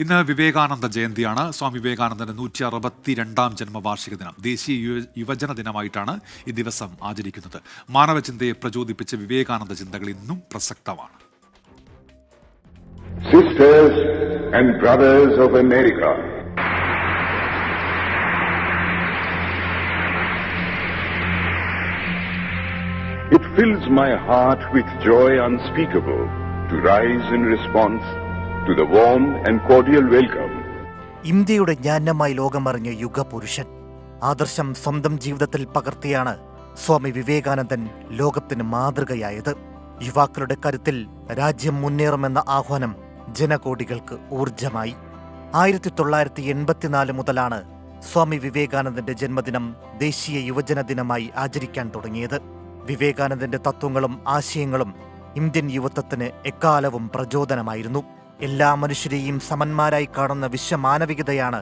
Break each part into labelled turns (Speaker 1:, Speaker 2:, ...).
Speaker 1: ഇന്ന് വിവേകാനന്ദ ജയന്തിയാണ്. സ്വാമി വിവേകാനന്ദന്റെ 162ാം ജന്മവാർഷിക ദിനം. ദേശീയ യുവജന ദിനമായിട്ടാണ് ഈ ദിവസം ആചരിക്കുന്നത്. മാനവചിന്തയെ പ്രചോദിപ്പിച്ച വിവേകാനന്ദ ചിന്തകൾ ഇന്നും പ്രസക്തമാണ്.
Speaker 2: Sisters and brothers of America, it fills my heart with joy unspeakable to rise in response to the warm and cordial welcome.
Speaker 3: ഇന്ത്യയുടെ ജ്ഞാനമായി ലോകമറിഞ്ഞ യുഗപുരുഷൻ ആദർശം സ്വന്തം ജീവിതത്തിൽ പകർത്തിയാണ് സ്വാമി വിവേകാനന്ദൻ ലോകത്തിന് മാതൃകയായത്. യുവാക്കളുടെ കരുത്തിൽ രാജ്യം മുന്നേറുമെന്ന ആഹ്വാനം ജനകോടികൾക്ക് ഊർജമായി. 1984 മുതലാണ് സ്വാമി വിവേകാനന്ദന്റെ ജന്മദിനം ദേശീയ യുവജന ദിനമായി ആചരിക്കാൻ തുടങ്ങിയത്. വിവേകാനന്ദന്റെ തത്വങ്ങളും ആശയങ്ങളും ഇന്ത്യൻ യുവത്വത്തിന് എക്കാലവും പ്രചോദനമായിരുന്നു. എല്ലാ മനുഷ്യരെയും സമന്മാരായി കാണുന്ന വിശ്വമാനവികതയാണ്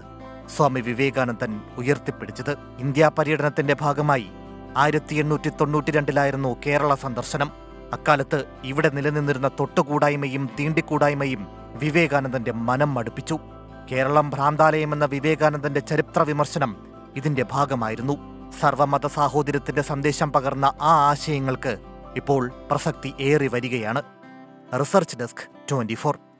Speaker 3: സ്വാമി വിവേകാനന്ദൻ ഉയർത്തിപ്പിടിച്ചത്. ഇന്ത്യാ പര്യടനത്തിന്റെ ഭാഗമായി 1892 കേരള സന്ദർശനം. അക്കാലത്ത് ഇവിടെ നിലനിന്നിരുന്ന തൊട്ടുകൂടായ്മയും തീണ്ടിക്കൂടായ്മയും വിവേകാനന്ദന്റെ മനം മടുപ്പിച്ചു. കേരളം ഭ്രാന്താലയമെന്ന വിവേകാനന്ദന്റെ ചരിത്ര വിമർശനം ഇതിന്റെ ഭാഗമായിരുന്നു. സർവമത സാഹോദര്യത്തിന്റെ സന്ദേശം പകർന്ന ആ ആശയങ്ങൾക്ക് ഇപ്പോൾ പ്രസക്തി ഏറി വരികയാണ്. Research desk 24.